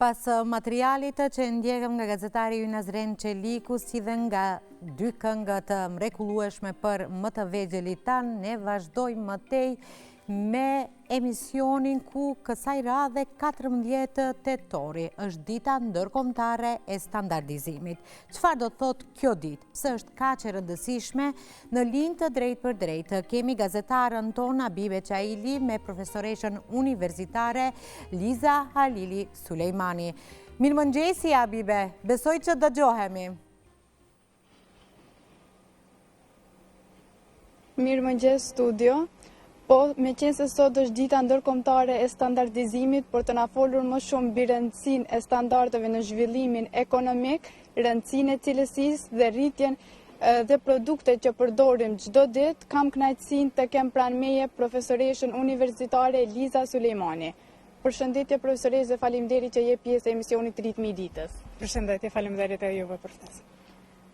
Pas materialit që ndjekëm nga gazetari ju Nazren Çeliku, si dhe nga dy këngët mrekullueshme për më të vegjelit tanë, ne vazhdojmë më tej me emisionin ku kësaj radhe 14 tetori është dita ndërkombëtare e standardizimit. Çfarë do të thotë kjo ditë? Pse është kaq e rëndësishme? Në linjë të drejtë për drejtë kemi gazetarën tonë Abibe Çaili me profesoreshën universitare Liza Halili Sulejmani. Mirëmëngjesi Abibe, besoj që dëgjohemi. Mirëmëngjes studio. Po, me qenë se sot është dita ndërkombëtare e standardizimit, për të na folur më shumë mbi rëndësinë e standardeve në zhvillimin ekonomik, rëndësinë e cilësisë dhe rritjen dhe produktet që përdorim çdo ditë, kam kënaqësinë të kem pranë meje profesoreshën universitare Liza Sulejmani. Përshëndetje profesoreshë dhe faleminderit që jep pjesë e emisionit Ritmi i ditës. Përshëndetje, faleminderit e juve për ftesën.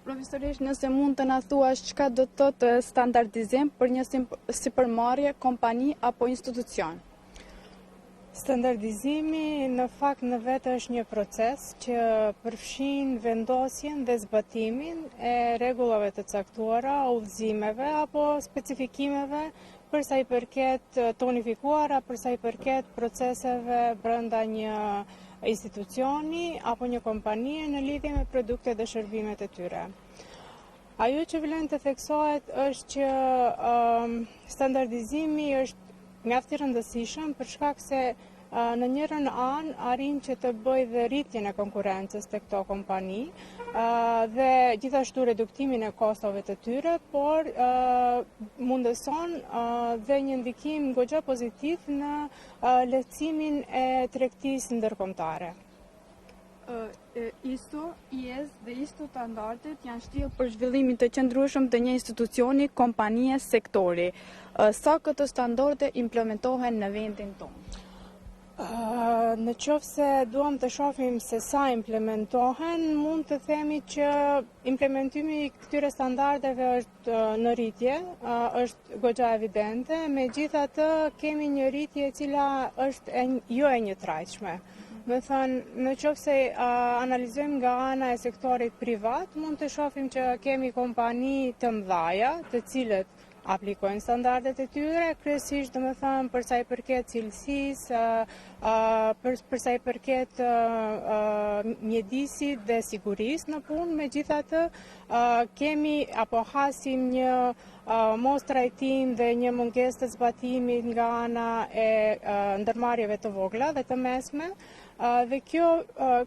Profesoresh, nëse mund të na thuash çka do të thotë standardizim për një sipërmarrje, kompani apo institucion? Standardizimi në fakt në vetë është një proces që përfshin vendosjen dhe zbatimin e rregullave të caktuara, udhëzimeve apo specifikimeve për sa i përket të unifikuara, për sa i përket proceseve brenda një institucioni apo një kompanie në lidhje me produktet dhe shërbimet e tyre. Ajo që vlen të theksohet është që standardizimi është mjaft i rëndësishëm për shkak se në njërin anë arrin që të bëjë dhe rritjen e konkurrencës tek këto kompani dhe gjithashtu reduktimin e kostove të tyre, por mundeson dhe një ndikim goxha pozitiv në lehtësimin e tregtisë ndërkombëtare. ISO, IS dhe ISO standardet janë shtrirë për zhvillimin të qëndrueshëm të një institucioni, kompanie, sektori. Sa këto standarde implementohen në vendin tonë? Në qoftë se duam të shohim se sa implementohen, mund të themi që implementimi i këtyre standardeve është në rritje, është goxha evidente, megjithatë kemi një rritje e cila është jo e njëtrajtshme. Me thënë, në qoftë se analizojmë nga ana e sektorit privat, mund të shohim që kemi kompani të mëdha, të cilët aplikojnë standardet e tyre, kryesisht do të thënë për sa i përket cilësisë, për sa i përket mjedisit dhe sigurisë në punë, megjithatë kemi apo hasim një mos trajtim dhe një mungesë të zbatimit nga ana e ndërmarrjeve të vogla dhe të mesme, dhe kjo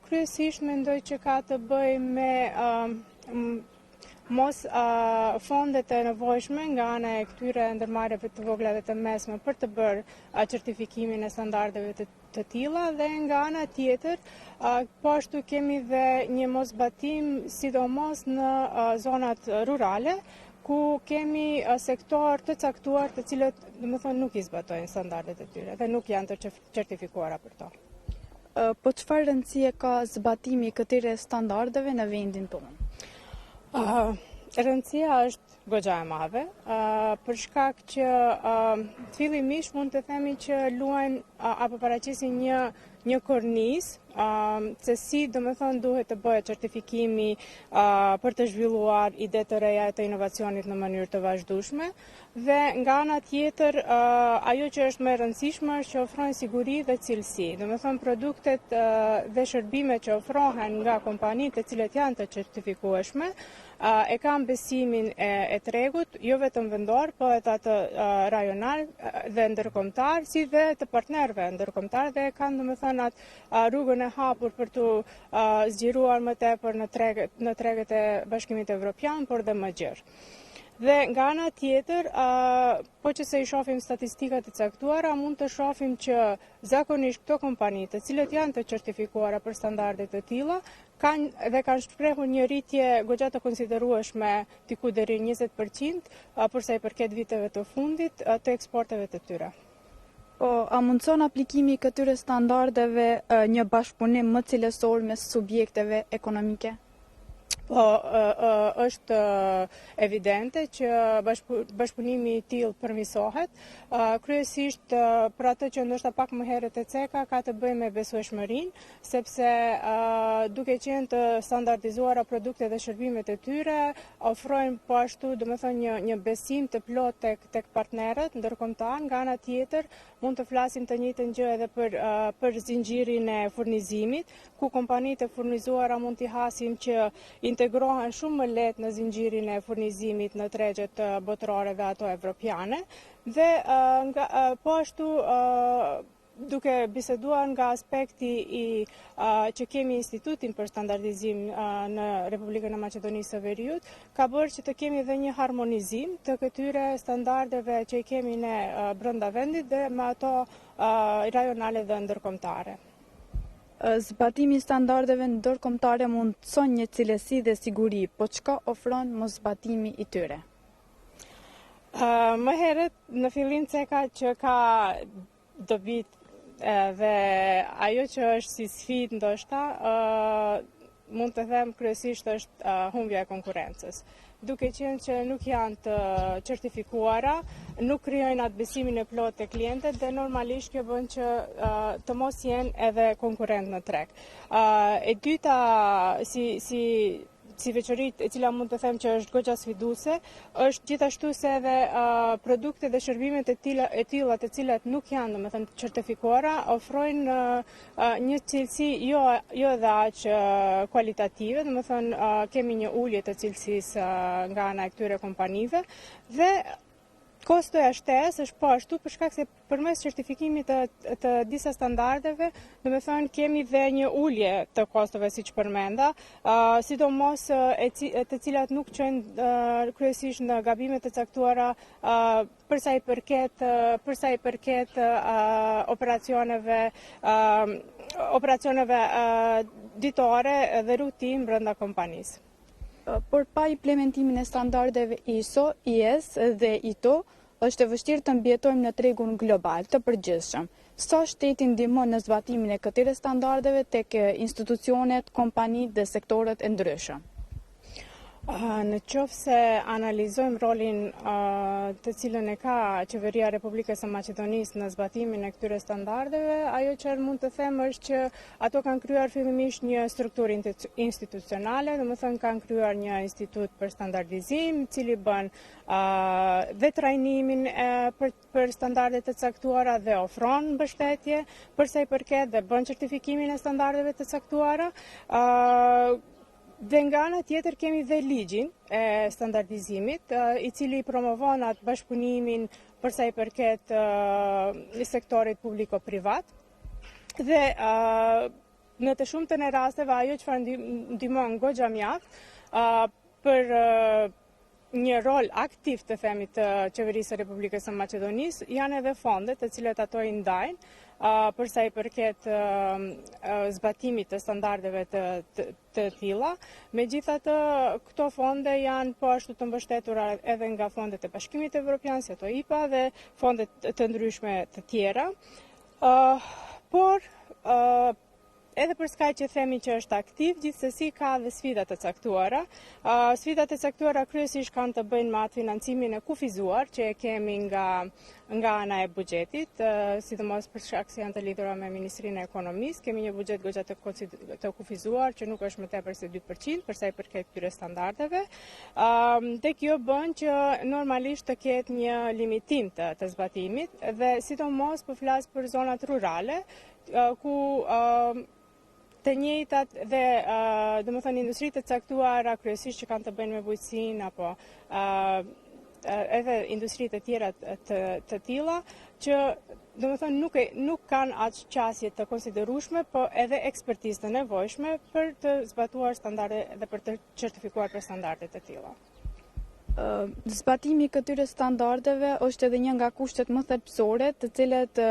kryesisht mendoj që ka të bëjë me mos fondet e nevojshme nga ana e këtyre ndërmarrjeve të vogla dhe të mesme për të bërë certifikimin e standardeve të tilla, dhe nga ana tjetër po ashtu kemi dhe një mosbatim sidomos në zonat rurale, ku kemi sektor të caktuar të cilët domethënë nuk i zbatojnë standardet e tyre dhe nuk janë të certifikuara për to. Po çfarë rëndësie ka zbatimi i këtyre standardeve në vendin tonë? Rëndësia është goxha e madhe, për shkak që fillimisht mund të themi që luajnë apo paraqisin një kornizë se si domethënë duhet të bëhet certifikimi për të zhvilluar ide të reja të inovacionit në mënyrë të vazhdueshme, dhe nga ana tjetër ajo që është më e rëndësishme është që ofrojnë siguri dhe cilësi. Domethënë produktet dhe shërbimet që ofrohen nga kompanitë të cilët janë të certifikueshme e kanë besimin e tregut, jo vetëm vendor, po edhe atë rajonal dhe ndërkombëtar, si dhe të partnerëve ndërkombëtar, dhe kanë domethënë atë rrugën e hapur për të zgjeruar më tepër në treget e Bashkimit Evropian, por dhe më gjerë. Dhe nga ana tjetër, po që se i shohim statistikat e caktuara, mund të shohim që zakonisht këto kompani, të cilët janë të certifikuara për standarde të tilla, kanë shprehur një rritje goxha të konsiderueshme, diku deri 20%, për sa i përket viteve të fundit të eksporteve të tyre. Po, a mundson aplikimi i këtyre standardeve një bashkëpunim më cilësor mes subjekteve ekonomike? Po, është evidente që bashkëpunimi i tillë përmirësohet, kryesisht për atë që ndoshta pak më herët e ceka ka të bëjë me besueshmërinë, sepse duke qenë të standardizuara produktet dhe shërbimet e tyre, ofrojnë po ashtu, domethënë një besim të plotë tek partnerët ndërkombëtar. Nga ana tjetër, mund të flasim të njëjtën gjë edhe për zinxhirin e furnizimit, ku kompanitë e furnizuara mund t'i hasim që integrohen shumë më lehtë në zinxhirin e furnizimit në tregjet botërore dhe ato evropiane, dhe po ashtu duke biseduar nga aspekti që kemi Institutin për Standardizim në Republikën e Maqedonisë së Veriut, ka bërë që të kemi edhe një harmonizim të këtyre standardeve që i kemi ne brenda vendit dhe me ato rajonale dhe ndërkombëtare. Zbatimi i standardeve ndërkombëtare mund të thonë një cilësi dhe siguri, po çka ofron mos zbatimi i tyre? Më herët në fillim ceka që ka dobit dhe ajo që është si sfidë ndoshta, mund të them kryesisht është humbja e konkurrencës. Duke qenë që nuk janë të certifikuara, nuk krijojnë atë besimin e plotë të klientët dhe normalisht kjo bën që të mos jenë edhe konkurrent në treg. E dyta si veçori e cila mund të them që është goxha sfiduese, është gjithashtu se edhe produktet dhe shërbimet e tilla të cilat nuk janë domethënë të certifikuara ofrojnë një cilësi jo edhe aq kualitative, domethënë kemi një ulje të cilësisë nga ana e këtyre kompanive dhe kostoja shtesë është po ashtu për shkak se përmes certifikimit të disa standardeve, domethënë kemi dhe një ulje të kostove siç përmenda, sidomos të cilat nuk çojnë kryesisht në gabimet e caktuara për sa i përket operacioneve ditore dhe rutinë brenda kompanisë. Por pa implementimin e standardeve ISO, IS dhe ITO, është e vështirë të mbijetojmë në tregun global të përgjithshëm. Sa shteti ndihmon në zbatimin e këtyre standardeve tek institucionet, kompanitë dhe sektorët e ndryshëm? Në qoftë se analizojmë rolin të cilën e ka Qeveria e Republikës së Maqedonisë në zbatimin e këtyre standardeve, ajo që mund të them është që ato kanë krijuar fillimisht një strukturë institucionale, domethënë kanë krijuar një institut për standardizim, i cili bën dhe trajnimin për standarde të caktuara dhe ofron mbështetje për sa i përket dhe bën certifikimin e standardeve të caktuara. Dhe nga ana tjetër kemi dhe ligjin e standardizimit, i cili promovon atë bashkëpunimin për sa i përket sektorit publiko-privat. Dhe në të shumtën e rasteve ajo çfarë ndihmon goxha mjaft për një rol aktiv të themi të Qeverisë së Republikës së Maqedonisë janë edhe fondet të cilat ato i ndajnë për sa i përket zbatimit të standardeve të tilla. Megjithatë, këto fonde janë po ashtu të mbështetura edhe nga fondet e Bashkimit Evropian, si ato IPA dhe fondet të ndryshme të tjera. Por edhe për skaj që themi që është aktiv, gjithsesi ka dhe sfidat të caktuara. Sfidat e caktuara kryesisht kanë të bëjnë me atë financimin e kufizuar që e kemi nga ana e buxhetit, sidomos për shkak se janë të lidhura me Ministrinë e Ekonomisë. Kemi një buxhet goxha të kufizuar që nuk është më tepër se 2% për sa i përket këtyre standardeve. Dhe kjo bën që normalisht të ketë një limitim të zbatimit dhe sidomos po flas për zonat rurale ku të njëjtat dhe domethënë industritë të caktuara kryesisht që kanë të bëjnë me bujqësinë apo edhe industritë e tjera të tilla që domethënë nuk kanë atë qasje të konsiderueshme, po edhe ekspertizë të nevojshme për të zbatuar standarde dhe për të certifikuar për standarde të tilla. Zbatimi i këtyre standardeve është edhe një nga kushtet më thelbësore, të cilat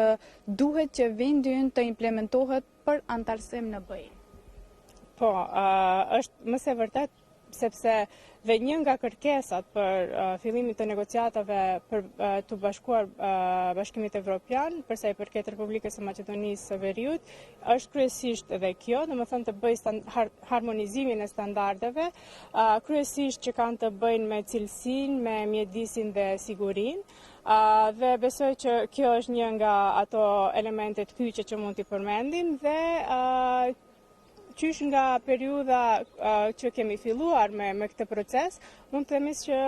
duhet që vendi ynë të implementohet për antarësim në BE. Po, është më së vërtet sepse dhe një nga kërkesat për fillimit të negociatave për të bashkuar Bashkimit Evropian, përsa i përket Republikës së Maqedonisë së Veriut, është kryesisht edhe kjo, domethënë të bëjë harmonizimin e standardeve, kryesisht që kanë të bëjnë me cilësinë, me mjedisin dhe sigurinë. Dhe besoj që kjo është një nga ato elementet kyçe që mund t'i përmendim dhe qysh nga periudha që kemi filluar me këtë proces, mund të themi që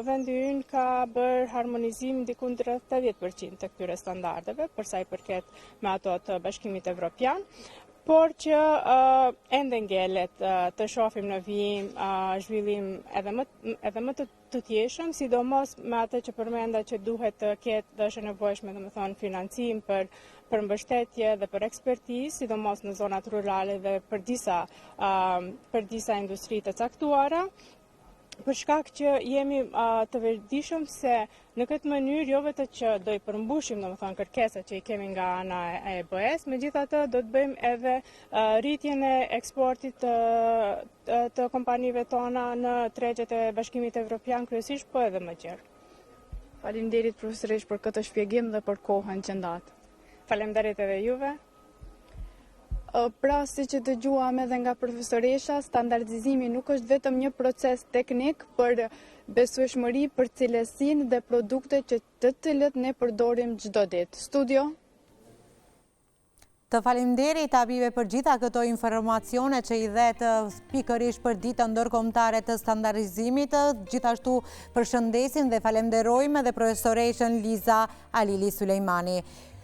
vendi ynë ka bërë harmonizim diku rreth 80% të këtyre standardeve, përsa i përket me ato të Bashkimit Evropian, por që ende ngelet të shohim në vijim zhvillim edhe më të tjeshëm, sidomos me atë që përmenda që duhet të ketë dhe është e nevojshme, domethënë financim për mbështetje dhe për ekspertizë, sidomos në zonat rurale dhe për disa industri të caktuara, për shkak që jemi të vetëdijshëm se në këtë mënyrë jo vetëm që do i përmbushim domethënë kërkesat që i kemi nga ana e EBE-s, megjithatë do të bëjmë edhe rritjen e eksportit të kompanive tona në tregjet e Bashkimit Evropian kryesisht, po edhe më gjerë. Faleminderit profesorish për këtë shpjegim dhe për kohën që ndatë. Faleminderit edhe juve. Pra, si që dëgjuam edhe nga profesoresha, standardizimi nuk është vetëm një proces teknik për besueshmëri, për cilësinë dhe produkte që të cilët ne përdorim çdo ditë. Studio. Të faleminderit Habibe për gjitha këto informacione që i dhet pikërisht për ditën ndërkombëtare të standardizimit, gjithashtu përshëndesim dhe falenderojmë edhe profesoreshën Liza Alili Sulejmani.